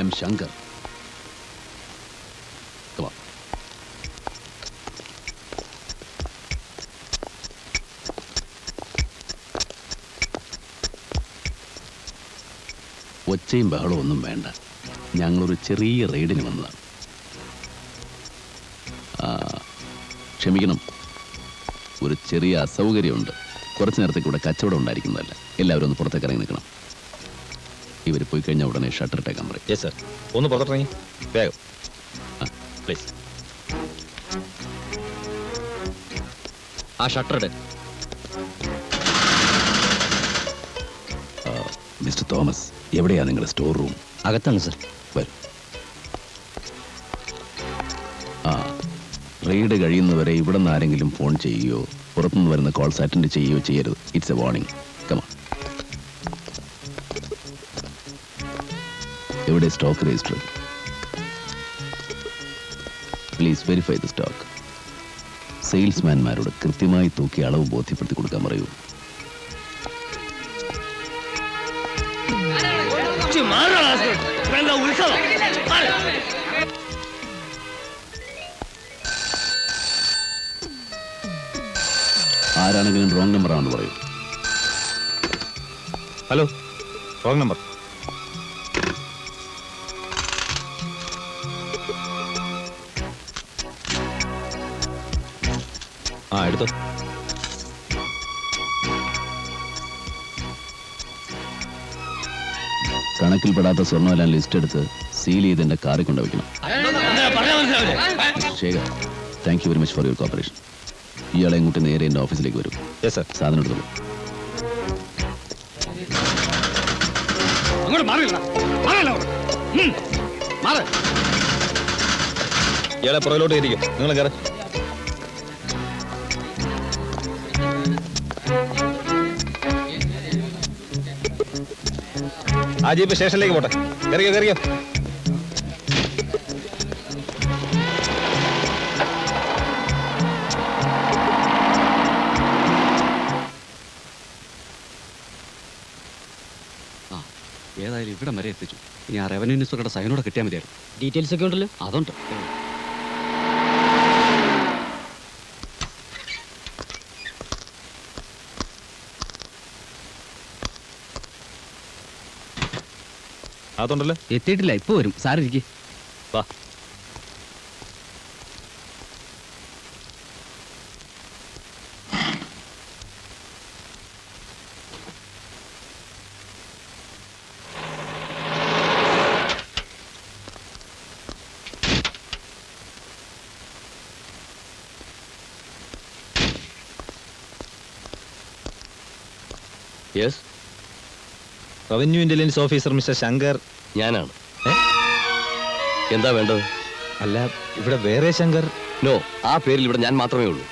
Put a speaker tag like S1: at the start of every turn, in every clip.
S1: am Shankar. Come on. ഒച്ചയും ബഹളവും ഒന്നും വേണ്ട. ഞങ്ങളൊരു ചെറിയ റെയ്ഡിന് വന്നതാണ്. ക്ഷമിക്കണം, ഒരു ചെറിയ അസൗകര്യമുണ്ട്. കുറച്ച് നേരത്തേക്ക് ഇവിടെ കച്ചവടം ഉണ്ടായിരിക്കുന്നതല്ല. എല്ലാവരും ഒന്ന് പുറത്തേക്ക് ഇറങ്ങി നിൽക്കണം. ഇവർ പോയി കഴിഞ്ഞാൽ ഉടനെ ഷട്ടർ ഇട്ടേക്കാൻ പറയും.
S2: Yes sir. ഒന്ന് പുറത്തിറങ്ങി വേഗം പ്ലീസ്. ആ ഷട്ടർ ഇട്.
S1: മിസ്റ്റർ തോമസ്, എവിടെയാണ് നിങ്ങളുടെ സ്റ്റോർ റൂം?
S2: അകത്താണ് സർ.
S1: വരും. റെയ്ഡ് കഴിയുന്നവരെ ഇവിടെ നിന്ന് ആരെങ്കിലും ഫോൺ ചെയ്യുകയോ പുറത്തുനിന്ന് വരുന്ന കോൾസ് അറ്റൻഡ് ചെയ്യുകയോ ചെയ്യരുത്. It's a warning. കമാ. എവിടെ stock register? Please verify the stock. സെയിൽസ്മാൻമാരോട് കൃത്യമായി തൂക്കി അളവ് ബോധ്യപ്പെടുത്തി കൊടുക്കാൻ പറയൂ. ആരാണെങ്കിലും റോങ് നമ്പർ ആണെന്ന് പറയൂ.
S2: Hello, wrong number. എടുത്തോ.
S1: കണക്കിൽപ്പെടാത്ത സ്വർണ്ണമെല്ലാം ലിസ്റ്റ് എടുത്ത് സീൽ ചെയ്ത് എന്റെ കാറിൽ കൊണ്ടുവയ്ക്കണം. Shekhar, thank you very much for your cooperation. ഇയാളെ ഇങ്ങോട്ട് നേരെ എൻ്റെ ഓഫീസിലേക്ക് വരും.
S2: Yes sir.
S1: സാധനം എടുത്തോളൂ.
S2: ഇയാളെ പുറകിലോട്ട് ഇരിക്കും. നിങ്ങൾ കയറി. ആ ജീപ്പ് സ്റ്റേഷനിലേക്ക് പോട്ടെ. കയറിയോ കയറിയോ.
S3: ഏതായാലും ഇവിടം വരെ എത്തിച്ചു. ഇനി ആ റവന്യൂ ഇൻസ്പെക്ടറുടെ സൈനോടെ കിട്ടിയാൽ മതിയായിരുന്നു.
S4: ഡീറ്റെയിൽസ് ഒക്കെ ഉണ്ടല്ലോ.
S3: അതുണ്ട്.
S2: അതുണ്ടല്ലോ.
S3: എത്തിയിട്ടില്ല, ഇപ്പൊ വരും. സാറിരിക്കേ.
S2: വാ.
S5: Yes,
S2: revenue intelligence officer mister Shankar.
S5: ഞാനാണ്. എന്താ വേണ്ടത്?
S2: അല്ല, ഇവിടെ വേറെ ശങ്കർ?
S5: നോ, ആ പേരിൽ ഇവിടെ ഞാൻ മാത്രമേ ഉള്ളൂ.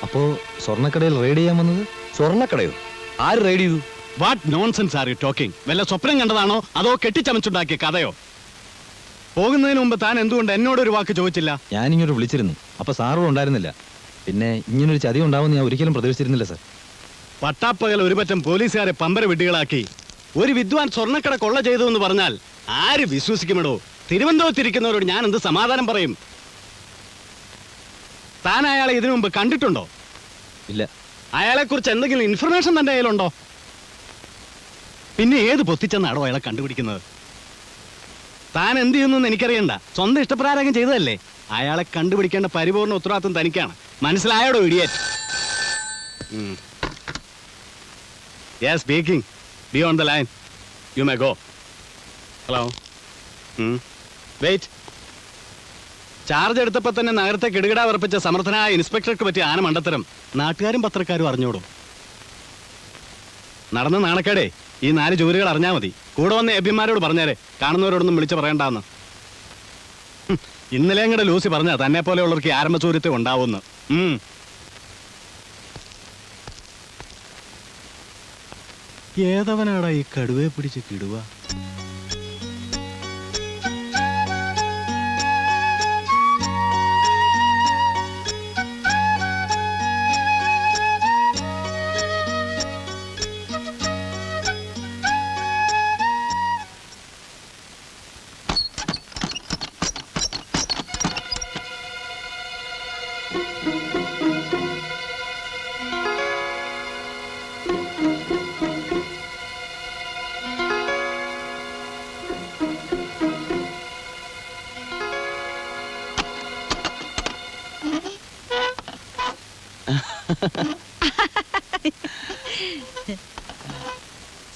S2: അപ്പോ സ്വർണ്ണക്കടയിൽ റെയ്ഡ് ചെയ്യാൻ വന്നത്?
S5: സ്വർണ്ണക്കടയോ? ആര് റെയ്ഡ് ചെയ്തു?
S6: What nonsense are you talking? വല്ല സ്വപ്നം കണ്ടതാണോ അതോ കെട്ടിച്ചമച്ചുണ്ടാക്കിയ കഥയോ? പോകുന്നതിന് മുമ്പ് താൻ എന്തുകൊണ്ട് എന്നോടൊരു വാക്ക് ചോദിച്ചില്ല?
S2: ഞാനിങ്ങോട്ട് വിളിച്ചിരുന്നു. അപ്പൊ സാറും ഉണ്ടായിരുന്നില്ല. പിന്നെ ഇങ്ങനൊരു ചതി ഉണ്ടാവുമെന്ന് ഞാൻ ഒരിക്കലും പ്രതീക്ഷിച്ചിരുന്നില്ല സാർ.
S6: പട്ടാപ്പകൽ ഒരു പറ്റം പോലീസുകാരെ പമ്പര വിഡ്ഢികളാക്കി ഒരു വിദ്വാൻ സ്വർണ്ണക്കട കൊള്ള ചെയ്തു എന്ന് പറഞ്ഞാൽ ആര് വിശ്വസിക്കുമെടോ? തിരുവനന്തപുരത്തിരിക്കുന്നവരോട് ഞാൻ എന്ത് സമാധാനം പറയും? താൻ അയാളെ ഇതിനു മുമ്പ് കണ്ടിട്ടുണ്ടോ?
S2: ഇല്ല.
S6: അയാളെ കുറിച്ച് എന്തെങ്കിലും ഇൻഫർമേഷൻ തന്റെ കയ്യിലുണ്ടോ? പിന്നെ ഏത് പൊത്തിച്ചെന്നാടോ അയാളെ കണ്ടുപിടിക്കുന്നത്? താൻ എന്ത് ചെയ്യുന്നു എനിക്കറിയണ്ട. സ്വന്തം ഇഷ്ടപ്രകാരം ചെയ്തതല്ലേ. അയാളെ കണ്ടുപിടിക്കേണ്ട പരിപൂർണ്ണ ഉത്തരവാദിത്വം തനിക്കാണ്. മനസ്സിലായോടോ idiot? Yes, speaking. Be on the line. You may go. Hello. Wait. Charge എടുത്തപ്പോ തന്നെ നഗരത്തെ കിടുകിടാ ഉറപ്പിച്ച സമർത്ഥനായ ഇൻസ്പെക്ടർക്ക് പറ്റിയ ആന മണ്ടത്തരം നാട്ടുകാരും പത്രക്കാരും അറിഞ്ഞോടും. നടന്ന നാണക്കേടേ ഈ 4 ജോലികൾ അറിഞ്ഞാൽ മതി. കൂടെ വന്ന എബിമാരോട് പറഞ്ഞേരെ, കാണുന്നവരോടൊന്നും വിളിച്ചു പറയണ്ടെന്ന്. ഇന്നലെ അങ്ങടെ ലൂസി പറഞ്ഞ തന്നെ പോലെയുള്ളവർക്ക് ആരംഭസൂര്യത്തെ ഉണ്ടാവുമെന്ന്. ഏതവനാടാ ഈ കടുവയെ പിടിച്ച് കിടുവ?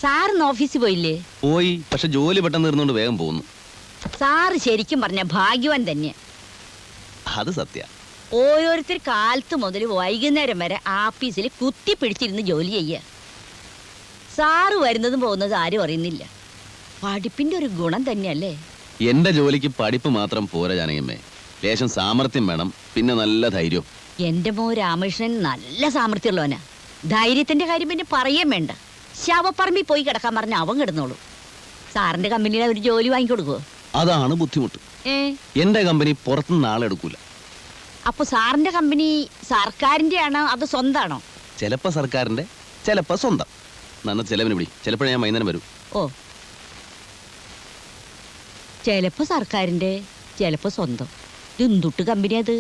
S4: സാറിന്ന് ഓഫീസിൽ പോയില്ലേ?
S1: പോയി, പക്ഷെ ജോലി പെട്ടെന്ന് തീർന്നുകൊണ്ട് വേഗം പോകുന്നു.
S4: സാറ് ശരിക്കും പറഞ്ഞ ഭാഗ്യവാൻ തന്നെ.
S1: അത് സത്യ.
S4: ഓരോരുത്തർ കാലത്ത് മുതൽ വൈകുന്നേരം വരെ ആഫീസിൽ കുത്തി പിടിച്ചിരുന്ന് ജോലി ചെയ്യുക. സാറ് വരുന്നതും പോകുന്നതും ആരും അറിയുന്നില്ല. പഠിപ്പിന്റെ ഒരു ഗുണം തന്നെയല്ലേ?
S1: എന്റെ ജോലിക്ക് പഠിപ്പ് മാത്രം പോരാ ജാനകിയമ്മേ, ലേശം സാമർത്ഥ്യം വേണം, പിന്നെ നല്ല ധൈര്യം.
S4: എന്റെ മോ രാമകൃഷ്ണൻ നല്ല സാമർത്ഥ്യമുള്ളവനാ. ധൈര്യത്തിന്റെ കാര്യം പിന്നെ പറയാൻ വേണ്ട. ശവപ്പറമ്പിൽ പോയി കിടക്കാൻ പറഞ്ഞ അവൻ കിടന്നോളൂ. സാറിന്റെ കമ്പനിയിൽ ഒരു ജോലി വാങ്ങിക്കൊടുക്കുവോ?
S1: അതാണ് ബുദ്ധിമുട്ട്. എന്റെ കമ്പനി പുറത്തുനിന്ന് ആളെടുക്കൂല.
S4: അപ്പൊ സാറിന്റെ കമ്പനി സർക്കാരിന്റെ ആണോ അതോ സ്വന്താണോ?
S1: ചിലപ്പോ സർക്കാരിന്റെ, ചിലപ്പോ സ്വന്തം. നന്ന ചെലവിന് പിടി. ചിലപ്പോൾ ഞാൻ വൈകുന്നേരം വരും.
S4: ഓ, ചിലപ്പോ സർക്കാരിന്റെ, ചിലപ്പോ സ്വന്തം. എന്തുട്ട് കമ്പനി അത്?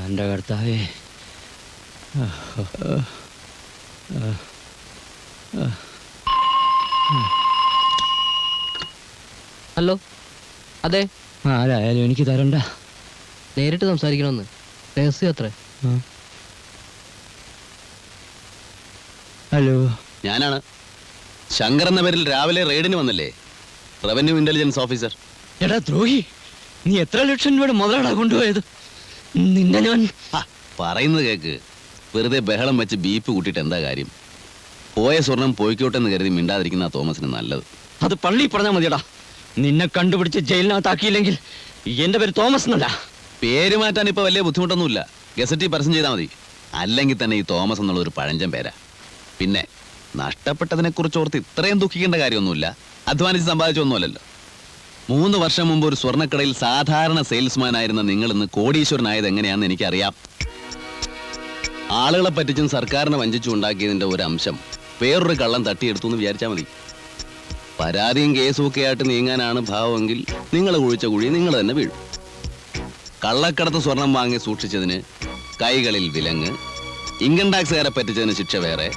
S3: എൻ്റെ കർത്താവേ.
S7: ഹലോ, അതെ.
S3: ആരായാലും എനിക്ക് തരണ്ട.
S7: നേരിട്ട് സംസാരിക്കണമെന്ന്. രഹസ്യം അത്ര.
S3: ഹലോ,
S1: ഞാനാണ് ശങ്കർ എന്ന പേരിൽ രാവിലെ റെയ്ഡിന് വന്നില്ലേ, റവന്യൂ ഇന്റലിജൻസ് ഓഫീസർ.
S3: എടാ ദ്രോഹി, നീ എത്ര ലക്ഷം രൂപയുടെ മുതലാടാ കൊണ്ടുപോയത്? നിന്നെ ഞാൻ
S1: പറയുന്നത് കേക്ക്. വെറുതെ ബഹളം വെച്ച് ബീപ്പ് കൂട്ടിയിട്ട് എന്താ കാര്യം? പോയ സ്വർണം പോയിക്കോട്ടെ എന്ന് കരുതി മിണ്ടാതിരിക്കുന്ന തോമസിന് നല്ലത്.
S3: അത് പള്ളി പറഞ്ഞാൽ മതിയടാ. നിന്നെ കണ്ടുപിടിച്ച് ജയിലിനകത്താക്കിയില്ലെങ്കിൽ എന്റെ പേര് തോമസ് എന്നല്ല.
S1: പേര് മാറ്റാൻ ഇപ്പൊ വലിയ ബുദ്ധിമുട്ടൊന്നുമില്ല. ഗസറ്റിൽ പരസ്യം ചെയ്താൽ മതി. അല്ലെങ്കിൽ തന്നെ ഈ തോമസ് എന്നുള്ള ഒരു പഴഞ്ചൻ പേരാ. പിന്നെ നഷ്ടപ്പെട്ടതിനെ കുറിച്ച് ഓർത്ത് ഇത്രയും ദുഃഖിക്കേണ്ട കാര്യമൊന്നുമില്ല. അധ്വാനിച്ച് സമ്പാദിച്ചൊന്നുമല്ലല്ലോ. 3 വർഷം മുമ്പ് ഒരു സ്വർണ്ണക്കടയിൽ സാധാരണ സെയിൽസ്മാൻ ആയിരുന്ന നിങ്ങൾ ഇന്ന് കോടീശ്വരനായത് എങ്ങനെയാണെന്ന് എനിക്കറിയാം. ആളുകളെ പറ്റിച്ചും സർക്കാരിനെ വഞ്ചിച്ചും ഉണ്ടാക്കിയതിന്റെ ഒരു അംശം വേറൊരു കള്ളം തട്ടിയെടുത്തു എന്ന് വിചാരിച്ചാൽ മതി. പരാതിയും കേസും ഒക്കെ ആയിട്ട് നീങ്ങാനാണ് ഭാവമെങ്കിൽ നിങ്ങൾ കുഴിച്ച കുഴി നിങ്ങൾ തന്നെ വീഴും. കള്ളക്കടത്ത് സ്വർണം വാങ്ങി സൂക്ഷിച്ചതിന് കൈകളിൽ വിലങ്ങ്, ഇൻകം ടാക്സുകാരെ പറ്റിച്ചതിന് ശിക്ഷ വേറെ.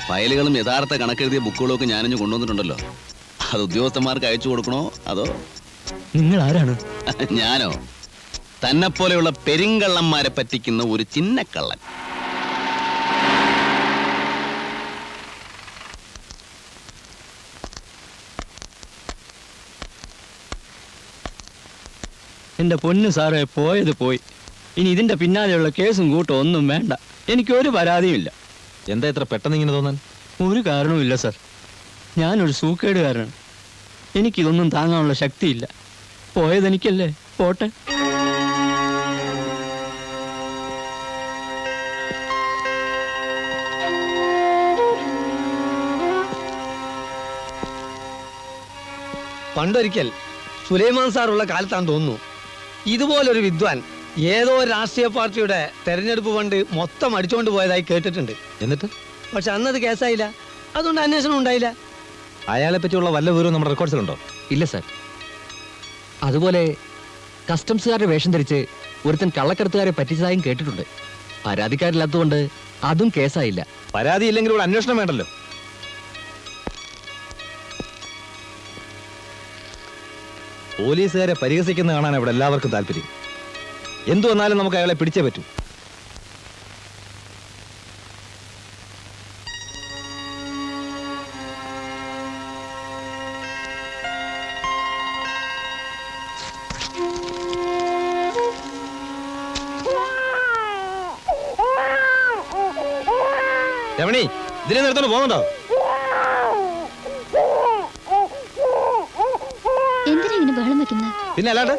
S1: ഫയലുകളും യഥാർത്ഥ കണക്കെഴുതിയ ബുക്കുകളും ഒക്കെ ഞാനിഞ്ഞ് കൊണ്ടുവന്നിട്ടുണ്ടല്ലോ. അത് ഉദ്യോഗസ്ഥന്മാർക്ക് അയച്ചു കൊടുക്കണോ അതോ?
S3: നിങ്ങൾ ആരാണ്?
S1: ഞാനോ? തന്നെപ്പോലെയുള്ള പെരിങ്കള്ളന്മാരെ പറ്റിക്കുന്ന ഒരു ചിന്നക്കള്ളൻ.
S3: എന്റെ പൊന്നു സാറേ, പോയത് പോയി. ഇനി ഇതിന്റെ പിന്നാലെയുള്ള കേസും കൂട്ടും ഒന്നും വേണ്ട. എനിക്കൊരു പരാതിയുമില്ല.
S2: എന്താ ഇത്ര പെട്ടെന്ന് ഇങ്ങനെ തോന്നാൻ?
S3: ഒരു കാരണവുമില്ല സാർ. ഞാനൊരു സൂക്കേടുകാരനാണ്. എനിക്കിതൊന്നും താങ്ങാനുള്ള ശക്തിയില്ല. പോയതെനിക്കല്ലേ, പോട്ടെ.
S8: പണ്ടൊരിക്കൽ സുലൈമാൻ സാറുള്ള കാലത്താന്ന് തോന്നുന്നു, ഇതുപോലൊരു വിദ്വാൻ ഏതോ രാഷ്ട്രീയ പാർട്ടിയുടെ തെരഞ്ഞെടുപ്പ് ഫണ്ട് മൊത്തം അടിച്ചുകൊണ്ട് പോയതായി കേട്ടിട്ടുണ്ട്.
S2: എന്നിട്ട്?
S8: പക്ഷെ അന്നത് കേസായില്ല. അതുകൊണ്ട് അന്വേഷണം ഉണ്ടായില്ല.
S2: അയാളെ പറ്റിയുള്ള വല്ല വിവരവും നമ്മുടെ റെക്കോർഡ്സിലുണ്ടോ?
S7: ഇല്ല സാർ. അതുപോലെ കസ്റ്റംസുകാരുടെ വേഷം ധരിച്ച് ഒരുത്തൻ കള്ളക്കടത്തുകാരെ പറ്റിച്ചതായും കേട്ടിട്ടുണ്ട്. പരാതിക്കാരില്ലാത്തതുകൊണ്ട് അതും കേസായില്ല.
S2: പരാതി ഇല്ലെങ്കിൽ ഇവിടെ അന്വേഷണം വേണ്ടല്ലോ. പോലീസുകാരെ പരിഹസിക്കുന്ന കാണാൻ ഇവിടെ എല്ലാവർക്കും താല്പര്യം. എന്തു വന്നാലും നമുക്ക് അയാളെ പിടിച്ചേ പറ്റൂ. രമണി, ഇതിനെ നിർത്തോണ്ട് പോകുന്നുണ്ടോ?
S9: എന്തിനാ ഇങ്ങനെ ബഹളം വെക്കുന്നത്?
S2: പിന്നെ അല്ലാണ്ട്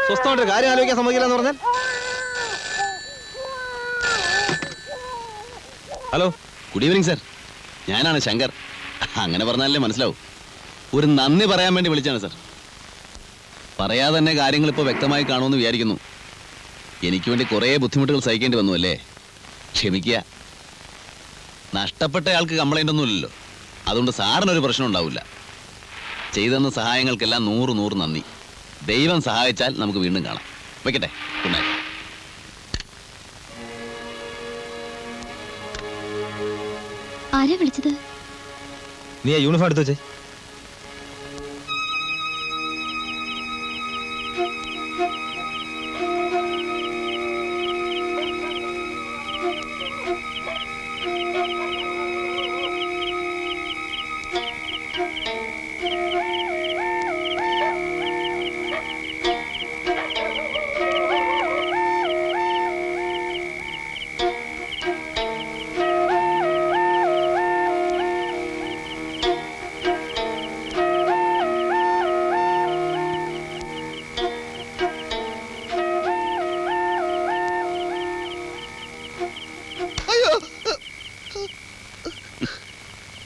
S2: സ്വസ്ഥമായിട്ട് കാര്യം ആലോചിക്കാൻ സമ്മതിക്കില്ല എന്ന് പറഞ്ഞാൽ? Hello,
S1: good evening sir. ഞാനാണ് ശങ്കർ. അങ്ങനെ പറഞ്ഞാലേ മനസ്സിലാവും. ഒരു നന്ദി പറയാൻ വേണ്ടി വിളിച്ചാണ് സർ. പറയാതെ തന്നെ കാര്യങ്ങൾ ഇപ്പോൾ വ്യക്തമായി കാണുമെന്ന് വിചാരിക്കുന്നു. എനിക്ക് വേണ്ടി കുറേ ബുദ്ധിമുട്ടുകൾ സഹിക്കേണ്ടി വന്നു അല്ലേ? ക്ഷമിക്കുക. നഷ്ടപ്പെട്ടയാൾക്ക് കംപ്ലൈൻ്റ് ഒന്നുമില്ലല്ലോ. അതുകൊണ്ട് സാറിനൊരു പ്രശ്നം ഉണ്ടാവില്ല. ചെയ്തെന്ന സഹായങ്ങൾക്കെല്ലാം 100 നന്ദി. ദൈവം സഹായിച്ചാൽ നമുക്ക് വീണ്ടും കാണാം. വെക്കട്ടെ. Good night.
S9: ആരാ വിളിച്ചത്?
S2: നീ ആ യൂണിഫോം എടുത്ത് വെച്ചേ.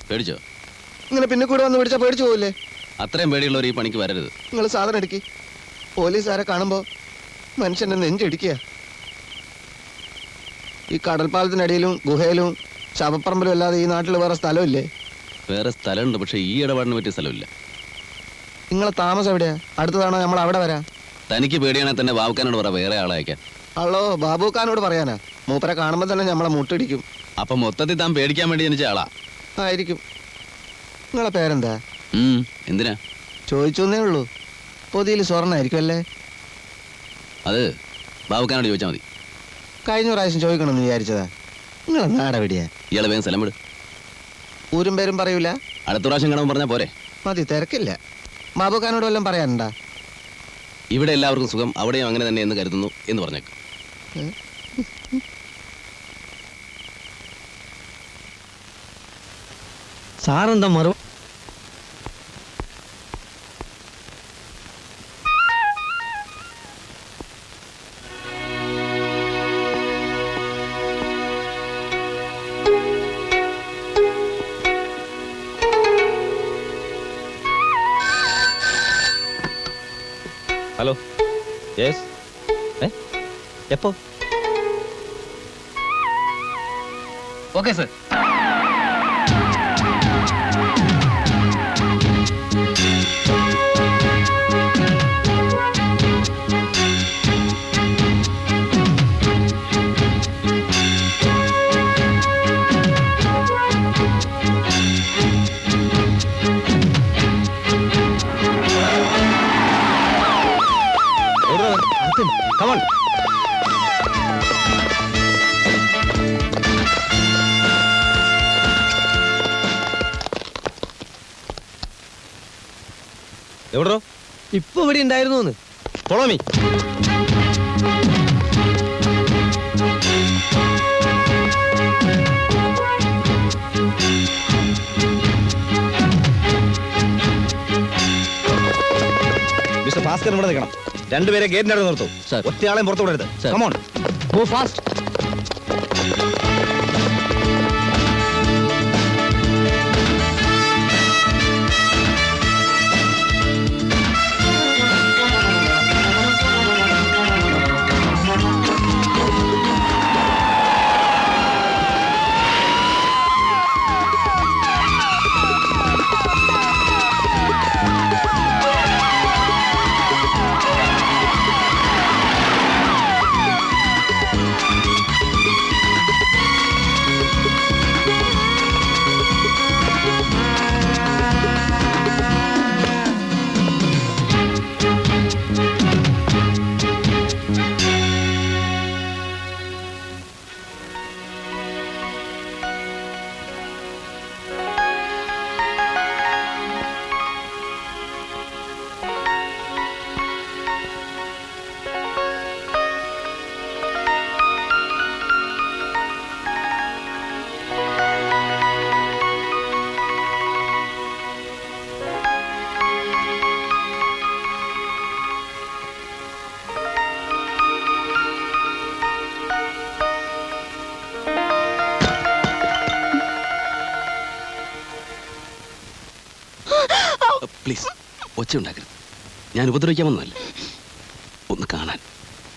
S1: പേടിച്ചോ?
S10: ഇങ്ങനെ പിന്നെ കൂടെ വന്ന് പിടിച്ചാൽ പേടിച്ചു പോകില്ലേ?
S1: അത്രയും പേടിയുള്ളവർ ഈ പണിക്ക് വരരുത്.
S10: നിങ്ങൾ സാധനം എടുക്കി. പോലീസുകാരെ കാണുമ്പോൾ മനുഷ്യന്റെ നെഞ്ചിടിക്കുക. ഈ കടൽപ്പാലത്തിനടിയിലും ഗുഹയിലും ശവപ്പറമ്പിലും അല്ലാതെ ഈ നാട്ടിൽ വേറെ സ്ഥലമില്ലേ?
S1: വേറെ സ്ഥലമുണ്ട്, പക്ഷെ ഈ ഇടപാടിന് പറ്റിയ സ്ഥലമില്ല.
S10: നിങ്ങളെ താമസം എവിടെയാ? അടുത്തതാണോ നമ്മൾ അവിടെ വരാം?
S1: തനിക്ക് പേടിയാണെങ്കിൽ തന്നെ ബാബുക്കാനോട് പറ വേറെ ആളെ അയക്കാൻ.
S10: അല്ലോ, ബാബുക്കാനോട് പറയാനാ? മൂപ്പരെ കാണുമ്പോൾ തന്നെ നമ്മളെ മുട്ടിടിക്കും.
S1: അപ്പൊ മൊത്തത്തിൽ താൻ പേടിക്കാൻ വേണ്ടി ജനിച്ച ആളാ
S10: ആയിരിക്കും. നിങ്ങളെ പേരെന്താ?
S1: എന്തിനാ
S10: ചോദിച്ചേ ഉള്ളൂ. പൊതിയിൽ സ്വർണ്ണായിരിക്കും അല്ലേ?
S1: അത് ബാബുക്കാനോട് ചോദിച്ചാൽ മതി.
S10: കഴിഞ്ഞ പ്രാവശ്യം ചോദിക്കണമെന്ന് വിചാരിച്ചതാ. നിങ്ങളെ നാടെവിടെയാ?
S1: ഇയാളെ വേഗം സ്ഥലം വിട്.
S10: ഊരും പേരും പറയൂല?
S1: അടുത്ത പ്രാവശ്യം കാണുമ്പോൾ പറഞ്ഞാൽ പോരെ?
S10: മതി, തിരക്കില്ല. ബാബുക്കാനോട് വല്ലതും പറയാനുണ്ടാ?
S1: ഇവിടെ എല്ലാവർക്കും സുഖം, അവിടെയും അങ്ങനെ തന്നെ എന്ന് കരുതുന്നു എന്ന് പറഞ്ഞേക്ക്.
S8: സാറെന്താ മറു
S2: ഹലോ, യെസ്. എപ്പോ?
S7: Okay sir.
S2: Come on. എവിടോ?
S8: ഇപ്പൊ ഇവിടെ ഉണ്ടായിരുന്നു.
S2: Follow me. മിസ്റ്റർ ഭാസ്കർ ഇവിടെ നിൽക്കണം. രണ്ടുപേരെ ഗേറ്റിന്റെ അടുത്ത് നിർത്തും. ഒറ്റയാളെയും പുറത്തു വിടരുത്. Come on.
S7: Go fast.
S1: Please ഒച്ച ഉണ്ടാക്കരുത്. ഞാൻ ഉപദ്രവിക്കാൻ വന്നതല്ല, ഒന്ന്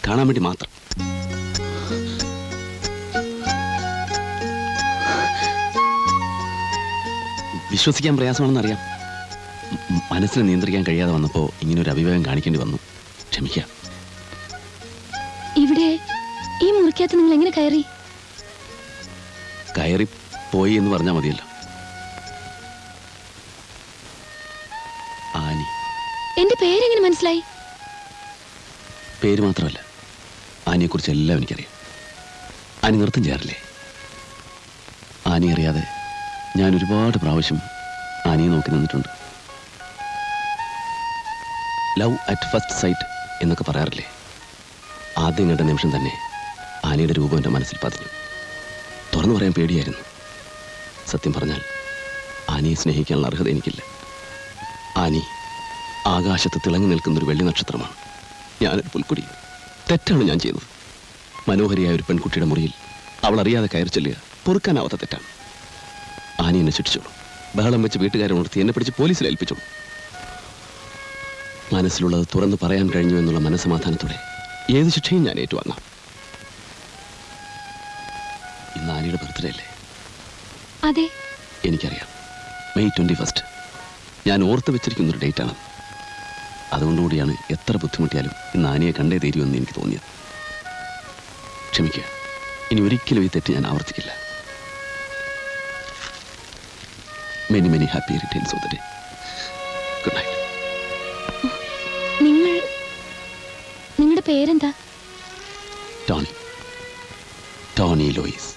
S1: കാണാൻ വേണ്ടി മാത്രം. വിശ്വസിക്കാൻ പ്രയാസമാണെന്നറിയാം. മനസ്സിനെ നിയന്ത്രിക്കാൻ കഴിയാതെ വന്നപ്പോൾ ഇങ്ങനൊരു അഭിപ്രായം കാണിക്കേണ്ടി വന്നു. ക്ഷമിക്കാം.
S9: ഇവിടെ ഈ മുറിക്കകത്ത് നിങ്ങൾ എങ്ങനെ
S1: കയറി പോയി എന്ന് പറഞ്ഞാൽ മതിയല്ലോ.
S9: എനിക്ക് പേരെങ്ങനെ മനസ്സിലായി?
S1: പേര് മാത്രമല്ല, ആനിയെക്കുറിച്ച് എല്ലാം എനിക്കറിയാം. ആനി നൃത്തം ചെയ്യാറില്ലേ? ആനി അറിയാതെ ഞാൻ ഒരുപാട് പ്രാവശ്യം ആനിയെ നോക്കി നിന്നിട്ടുണ്ട്. ലവ് അറ്റ് ഫസ്റ്റ് സൈറ്റ് എന്നൊക്കെ പറയാറില്ലേ? ആദ്യം കണ്ട നിമിഷം തന്നെ ആനിയുടെ രൂപം എൻ്റെ മനസ്സിൽ പതിഞ്ഞു. തുറന്നു പറയാൻ പേടിയായിരുന്നു. സത്യം പറഞ്ഞാൽ ആനിയെ സ്നേഹിക്കാനുള്ള അർഹത എനിക്കില്ല. ആനി ആകാശത്ത് തിളങ്ങി നിൽക്കുന്നൊരു വെള്ളി നക്ഷത്രമാണ്. ഞാനൊരു പുൽക്കൊടി. തെറ്റാണ് ഞാൻ ചെയ്തത്. മനോഹരിയായ ഒരു പെൺകുട്ടിയുടെ മുറിയിൽ അവൾ അറിയാതെ കയറി ചെല്ലുക പൊറുക്കാനാവാത്ത തെറ്റാണ്. ആനി എന്നെ ശിക്ഷിച്ചോളൂ. ബഹളം വെച്ച് വീട്ടുകാരെ ഉണർത്തി എന്നെ പിടിച്ച് പോലീസിൽ ഏൽപ്പിച്ചോളൂ. മനസ്സിലുള്ളത് തുറന്നു പറയാൻ കഴിഞ്ഞു എന്നുള്ള മനസ്സമാധാനത്തോടെ ഏത് ശിക്ഷയും ഞാൻ ഏറ്റുവാങ്ങാം. ഇന്ന് ആനിയുടെ ബർത്ത്ഡേ അല്ലേ?
S9: അതെ,
S1: എനിക്കറിയാം. മെയ് 21 ഞാൻ ഓർത്ത് വെച്ചിരിക്കുന്നൊരു ഡേറ്റാണ്. അതുകൊണ്ടുകൂടിയാണ് എത്ര ബുദ്ധിമുട്ടിയാലും ഇന്ന് ആനിയെ കണ്ടേ തീരുമെന്ന് എനിക്ക് തോന്നിയത്. ക്ഷമിക്കുക, ഇനി ഒരിക്കലും ഈ തെറ്റ് ഞാൻ ആവർത്തിക്കില്ല. Many many happy returns of the day. Good night.
S9: നിങ്ങളുടെ പേരെന്താ?
S1: Tony Lois.